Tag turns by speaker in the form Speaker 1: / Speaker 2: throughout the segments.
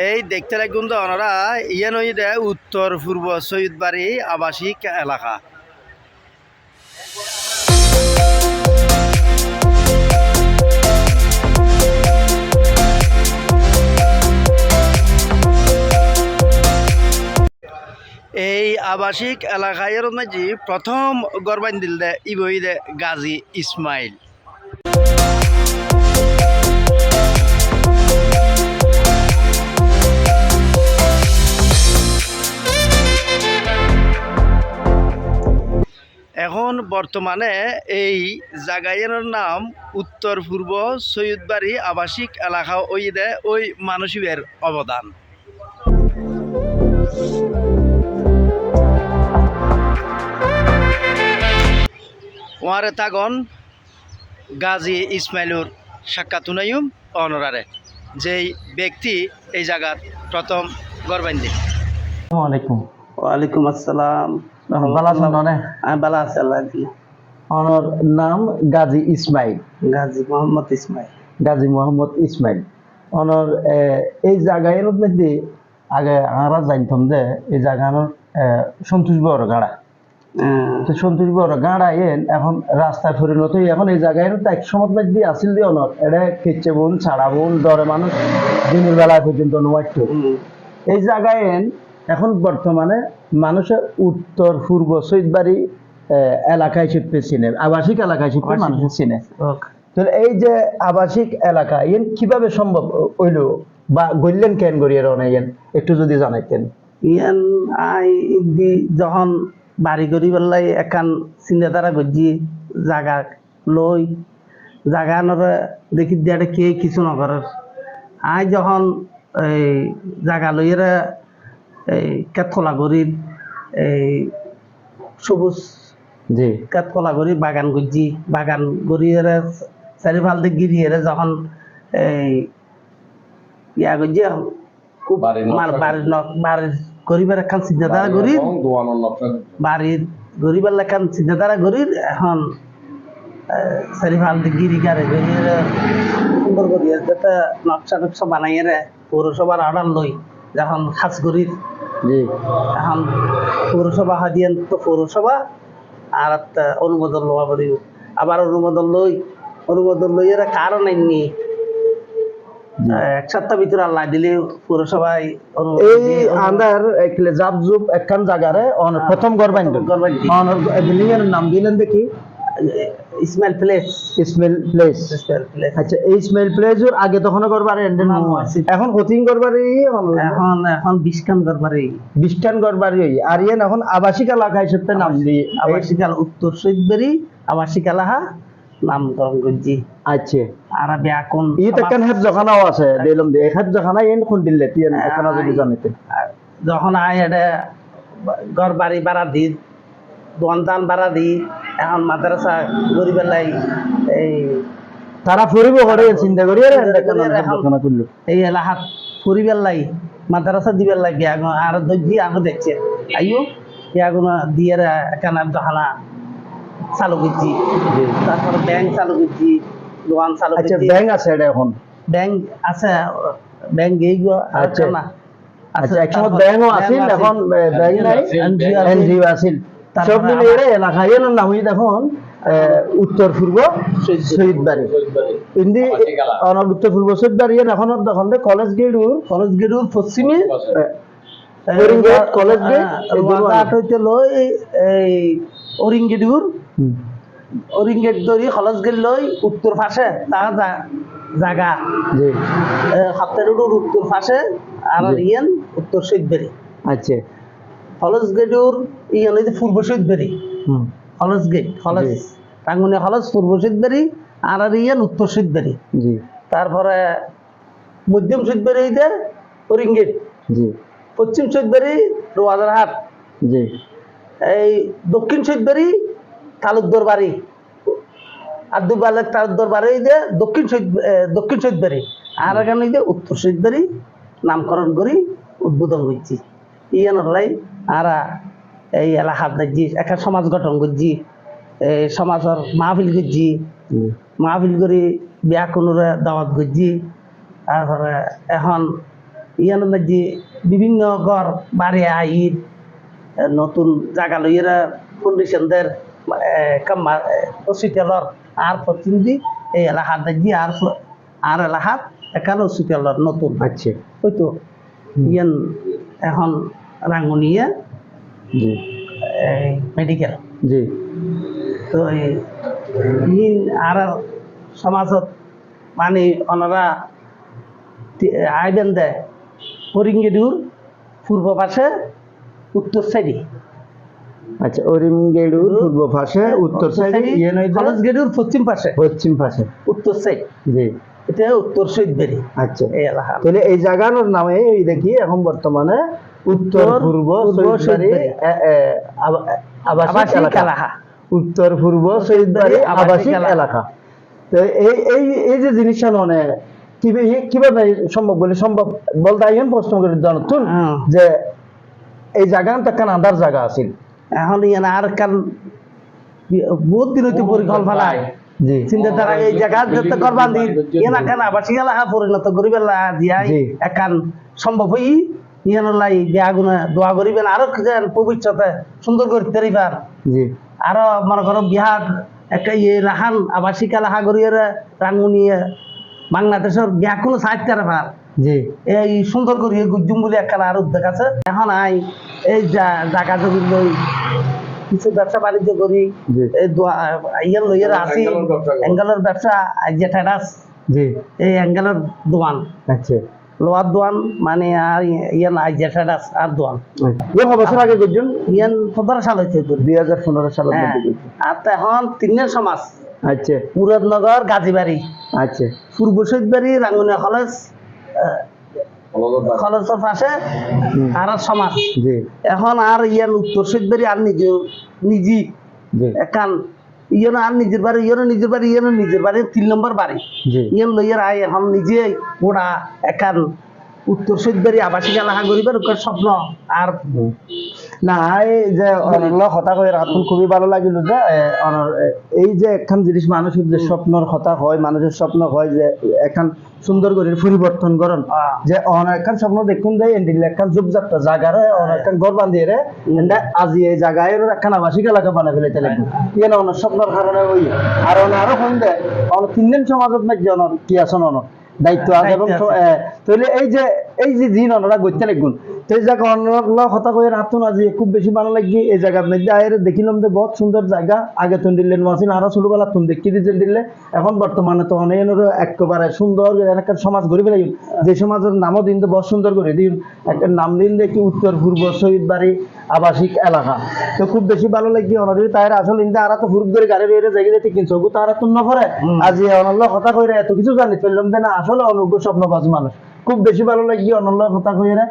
Speaker 1: এই দেখতে লাগুন তো ওনারা ইয়ান দে উত্তর পূর্ব সৈয়দবাড়ি আবাসিক এলাকা। এই আবাসিক এলাকায় মাঝে প্রথম গরবান দিল দে ইবই দে গাজী ইসমাইল। এখন বর্তমানে এই জায়গার নাম উত্তর পূর্ব সৈয়দবাড়ি আবাসিক এলাকা ওই দে ওই মানুষের অবদান। ওয়ারে তাগন গাজী ইসমাইলুর সাক্ষাতুনাইম অনরারে যেই ব্যক্তি এই জায়গার প্রথম গরবান্দি।
Speaker 2: ওয়ালাইকুম
Speaker 3: ওয়ালাইকুম আসসালাম।
Speaker 2: ভালো আছেন?
Speaker 3: আমি ভালো আছি, আল্লাহ দিলে।
Speaker 2: আমার নাম গাজী ইসমাইল,
Speaker 3: গাজী মোহাম্মদ ইসমাইল।
Speaker 2: গাজী মোহাম্মদ ইসমাইল। আমার এই জায়গার মধ্যে আগে আমরা জানতাম যে এই জায়গার সন্তোষ বড় গাড়া, তো সন্তোষ বড় গাড়া এখন রাস্তায় পরিণত এখন এই জায়গায় এক সময় মধ্যে আসিল দিয়ে অনর এটা খেচ্ছে বোন ছাড়া বোন দরে মানুষ দিনের বেলায় পর্যন্ত নষ্ট। এই জায়গায় এখন বর্তমানে মানুষের উত্তর পূর্ব সৈয়দবাড়ি এলাকায় শিল্পে চিনে, আবাসিক এলাকায় শিল্পে মানুষের চিনে। তো এই যে আবাসিক এলাকা ইয়েন কিভাবে সম্ভব হইল বা গড়লেন কেন গড়িয়ে রনাইয়েন একটু যদি জানাইতেন।
Speaker 3: ইয়ান আই যখন বাড়ি করি বেলাই একান চিন্তাধারা করছি জাগা লই জাগা নরে দেখি দিয়ে কে কিছু নকরার। আই যখন এই জাগা লইয়েরা এই কেতকলা গরির এই সবুজ
Speaker 2: জি
Speaker 3: কেতকলা গরি বাগান করছি, বাগান গড়িয়ে চারিফাল দিয়ে গিরিয়ে যখন এই ইয়া করছি খুব বাড়ির গরিবের একখান চিন্তাধারা গরির বাড়ির গরিবের একখান চিন্তাধারা গরির এখন চারিফাল দিয়ে গিরি গাড়ি গড়িয়ে সুন্দর করিয়ে যাতে নকশা টকশা বানাইয়ে পৌরসভার অর্ডার লই যখন খাস গরির
Speaker 2: জি
Speaker 3: এখন পৌরসভা হাদিয়ান তো পৌরসভা আর একটা অনুমোদন লওয়া পারি, আবার অনুমোদন লইয়ে কারণ আইনি এক সপ্তাহ ভিতরে আল্লাহ দিলে পৌরসভায়
Speaker 2: এই আন্দার একলে জাবজুব একখান জায়গারে প্রথম গরবাইন্ড বিল্ডিং এর নাম দিলেন দেখি
Speaker 3: ইসমাইল প্লেস।
Speaker 2: ইসমাইল প্লেস, আচ্ছা এই ইসমাইল প্লেসের আগে তখন গরবারে এখন কোচিং গরবারে
Speaker 3: এখন বিশকান গরবারে
Speaker 2: বিশকান গরবারে আর ইয়েন এখন আবাসিক এলাকা হিসেবে নাম দিয়ে
Speaker 3: আবাসিক উত্তর সৈয়দবাড়ি আবাসিক এলাকা নামকরণ করছি।
Speaker 2: আচ্ছা
Speaker 3: আর ব্যাকরণ
Speaker 2: ইট একখান হেফজখানাও আছে দিলাম দিয়ে হেফজখানা ইন কোন দিলে তিন এখানে যদি জানিতে
Speaker 3: যখন আয় এটা ঘর বাড়ি ভাড়া দি দোকান ভাড়া দি এখন মাদ্রাসা গরিবের লাই এই
Speaker 2: তারা ফুরিব করে চিন্তা করি
Speaker 3: এই এলাকাত ফুরিবের লাই মাদ্রাসা দিবের লাগে আর দর্জি আগে দেখছে আইও ইয়াগুলো দিয়ে এখানে দোকানা চালু করছি, তারপরে ব্যাংক চালু করছি, দোকান চালু করছি।
Speaker 2: ব্যাংক আছে এটা এখন
Speaker 3: ব্যাংক আছে, ব্যাংক এইগুলো আছে না।
Speaker 2: আচ্ছা একসময় ব্যাংকও আছিল এখন ব্যাংক নাই, এনজিও আছিল সব মিলিয়ে এলাকায় নাম হই দেখুন উত্তর পূর্ব সৈয়দবাড়ি ইন্দি উত্তর পূর্ব সৈয়দবাড়ি এখন দেখুন কলেজ গেটুর পশ্চিমে কলেজ গেট
Speaker 3: হইতে লই এই অরিঙ্গেডুর অরিঙ্গেট ধরি কলেজ গেট লই উত্তর পাশে তার জায়গা হাপ্তারুডুর উত্তর পাশে আর ইয়ান উত্তর সৈয়দবাড়ি।
Speaker 2: আচ্ছা
Speaker 3: কলেজ গেটুর ইয়ান হইতে পূর্ব Syedbari, college gate college Tanguni college পূর্ব সৈয়দবাড়ি আর ইয়ান উত্তর সৈয়দবাড়ি। তারপরে মধ্যম সৈয়দবাড়ি হইতে অরিঙ্গেট, পশ্চিম সৈয়দবাড়ি রোয়াজারহাট, এই দক্ষিণ সৈয়দবাড়ি তালুকদার বাড়ি আব্দুল বালেক তালুকদার বাড়ি হইতে দক্ষিণ সৈয়দবাড়ি আর এখানে হইতে উত্তর সৈয়দবাড়ি নামকরণ করি উদ্বোধন করছি। ইয়ানোর লাই আর এই এলাকাত দেখছি একটা সমাজ গঠন করছি, এই সমাজের মাহফিল করছি, মাহফিল করি বিয়া কোনোরে দাওয়াত করছি। তারপরে এখন ইয়ানোর মধ্যে বিভিন্ন ঘর বাড়ি আইর নতুন জায়গা লইয়েরা কন্ডিশনদের হসপিটালর আর প্রতিনিধি এই এলাকার দেখি আর এলাকাত এখানে হসপিটালর নতুন
Speaker 2: আচ্ছা
Speaker 3: হয়তো ইয়ান এখন রাঙ্গুনিয়া
Speaker 2: জি
Speaker 3: মেডিকেল
Speaker 2: জি
Speaker 3: তো ইন আর সমাজত মানে ওনারা আইবেন দেয় হরিঙ্গিডুর পূর্ব পাশে উত্তর সাইডে
Speaker 2: আচ্ছা অরিমগেড়ুর পূর্ব পাশে উত্তর সাইডে
Speaker 3: কলেজ গেটুর পশ্চিম পাশে উত্তর সাইড
Speaker 2: জি
Speaker 3: এটা উত্তর সৈদবেরি
Speaker 2: আচ্ছা
Speaker 3: এই এলাকা
Speaker 2: তাহলে এই জায়গার নামে এই দেখি এখন বর্তমানে উত্তর পূর্ব সৈয়দবাড়ি আবাসিক এলাকা উত্তর পূর্ব সৈয়দবাড়ি আবাসিক এলাকা তো এই এই এই যে জিনিসটা মানে কিভাবে সম্ভব বলে সম্ভব বলতে আইন প্রশ্ন করে জানুন যে এই জায়গাটা কান আন্দার জায়গা আছে
Speaker 3: এখন ইয়ান আর কাল বহুত দিন হইতে পরিকল্পনা
Speaker 2: জি
Speaker 3: চিন্তাধারা এই জায়গা যত করবান দিন ইয়ান কান আবাসিক এলাকা পরিণত করিবেন দিয়াই একান সম্ভব হই ইয়ান লাই দেয়াগুনা দোয়া করিবেন আরো ভবিষ্যতে সুন্দর করতে পারিবার
Speaker 2: জি
Speaker 3: আরো মনে করো বিহার একটা ইয়ে রাহান আবাসিক এলাকা করিয়ে রাঙ্গুনিয়ে বাংলাদেশের বিয়া কোনো সাহিত্যের ভার
Speaker 2: জি
Speaker 3: এই সুন্দর করিয়ে গুজুম বলে একটা আর উদ্যোগ আছে এখন আই এই জায়গা জমি লই কিছু ব্যবসা বাণিজ্য করি এই ইয়ের লইয়ের আসি অ্যাঙ্গেলের ব্যবসা যে টেরাস
Speaker 2: জি
Speaker 3: এই অ্যাঙ্গেলের দোয়ান
Speaker 2: আচ্ছা
Speaker 3: লোয়ার দোয়ান মানে আর ইয়ান আই যে টেরাস আর দোয়ান
Speaker 2: বছর আগে করছেন
Speaker 3: ইয়ান 15 সাল হয়েছে
Speaker 2: 2015 সালের মধ্যে
Speaker 3: আর এখন তিনের সমাজ
Speaker 2: আচ্ছা
Speaker 3: মুরাদনগর গাজীবাড়ি
Speaker 2: আচ্ছা
Speaker 3: পূর্ব সৈদবাড়ি রাঙ্গুনিয়া কলেজ কলেজের পাশে আর সমাজ
Speaker 2: জি
Speaker 3: এখন আর ইয়ান উত্তর সৈদবাড়ি আর নিজে একান ইয়ানো আর নিজের বাড়ি ইয়ানো নিজের বাড়ি 3 নম্বর বাড়ি ইয়ান লইয়ার আয় এখন নিজে ওরা একান উত্তর সৈদবাড়ি আবাসিক এলাকা গরিবের স্বপ্ন আর
Speaker 2: না এই যে কথা কয়ে রাতুল খুবই ভালো লাগিল যে এই যে একখান জিনিস মানুষের যে স্বপ্নর কথা হয় মানুষের স্বপ্ন হয় যে একখান সুন্দর করে পরিবর্তন করেন যে একখান স্বপ্ন দেখুন যে এন্ডিল একখান জুবজাপটা জায়গার একখান ঘর বান্ধিয়ে রে আজি এই জায়গায় একখান আবাসিক এলাকা বানাই ফেলাইতে লাগবে কেন অনেক স্বপ্নর কারণে ওই আর আরো ফোন দেয় তিনদিন সমাজত নাকি কি আসন দায়িত্ব আছে এবং তাহলে এই যে দিন ওনারা গড়তে লাগবেন সেই জায়গা অন্য কথা কয়ে রাতুন আজি খুব বেশি ভালো লাগি এই জায়গার মধ্যে আয়ের দেখিলাম যে বহুত সুন্দর জায়গা আগে তুন দিলেন মাসিন আরো ছোটবেলা তুন দেখি দিতে দিলে এখন বর্তমানে তো অনেক একেবারে সুন্দর একটা সমাজ গড়ে ফেলাই যে সমাজের নামও দিন তো বহুত সুন্দর করে দিন একটা নাম দিন দেখি উত্তর পূর্ব সৈয়দবাড়ি আবাসিক এলাকা তো খুব বেশি ভালো লাগি অনারি তাইর আসল ইন্দা আর তো ফুরুক করে গাড়ি বেরিয়ে জায়গা যেতে কিনছো তারা তুন না করে আজি অনল্য কথা কইরা এত কিছু জানি ফেললাম যে না আসলে অনুজ্ঞ স্বপ্নবাজ মানুষ খুব বেশি ভালো লাগি অনল্য কথা কইরা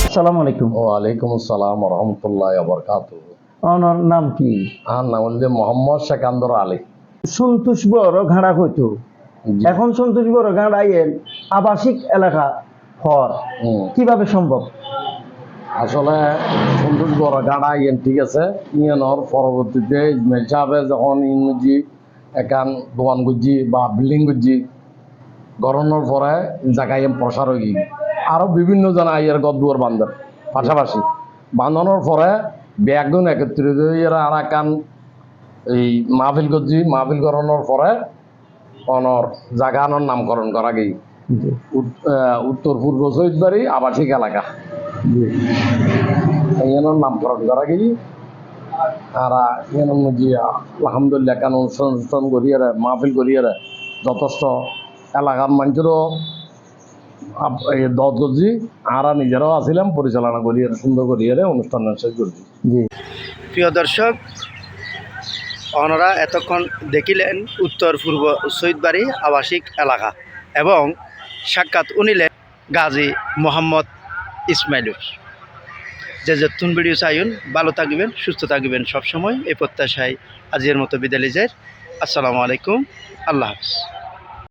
Speaker 2: আসসালামু আলাইকুম
Speaker 4: ওয়ালাইকুম আসসালাম ওয়া রাহমাতুল্লাহি ওয়া বারাকাতুহু
Speaker 2: ওনার নাম কি
Speaker 4: আমার নাম হলো মোহাম্মদ সেকান্দর আলী
Speaker 2: সন্তোষ বড় ঘাড়া হইতো এখন সন্তোষ বড় ঘাড়াইয়ের আবাসিক এলাকা হওয়ার কিভাবে সম্ভব
Speaker 4: আসলে সন্তোষ বড় গাড়া ইয়েন ঠিক আছে ইয়েনর পরবর্তীতে ইসমাইল সাহেবে যখন ইংরেজি একান দোকান গুজি বা বিল্ডিং গুজি গড়ানোর পরে জায়গায় প্রসার হয়ে গিয়ে আরও বিভিন্ন জন আইয়ের গদ্দুয়ার বান্ধব পাশাপাশি বাঁধানোর পরে ব্যাগুন একত্রিত এরা আর একান এই মাহফিল করছি মাহফিল করানোর পরে অনর জায়গানোর নামকরণ করা গিয়ে উত্তর পূর্ব সৈয়দবাড়ি আবাসিক এলাকা এর নামকরণ করা গিয়ে আর এর মধ্যে আলহামদুলিল্লাহ কেন অনুষ্ঠান করিয়ে মাহফিল করিয়ে যথেষ্ট এলাকার মানুষেরও দত করছি আর নিজেরাও আসিলাম পরিচালনা করিয়ে সুন্দর করিয়ে অনুষ্ঠান শেষ করছি
Speaker 2: জি
Speaker 1: প্রিয় দর্শক ওনারা এতক্ষণ দেখিলেন উত্তর পূর্ব সৈয়দবাড়ি আবাসিক এলাকা এবং সাক্ষাৎ উনিলেন গাজী মোহাম্মদ ইসমাইলুর যে নতুন ভিডিও চাইন ভালো থাকবেন সুস্থ থাকবেন সবসময় এই প্রত্যাশায় আজকের মতো বিদায় লিজের আসসালামু আলাইকুম আল্লাহ হাফিজ।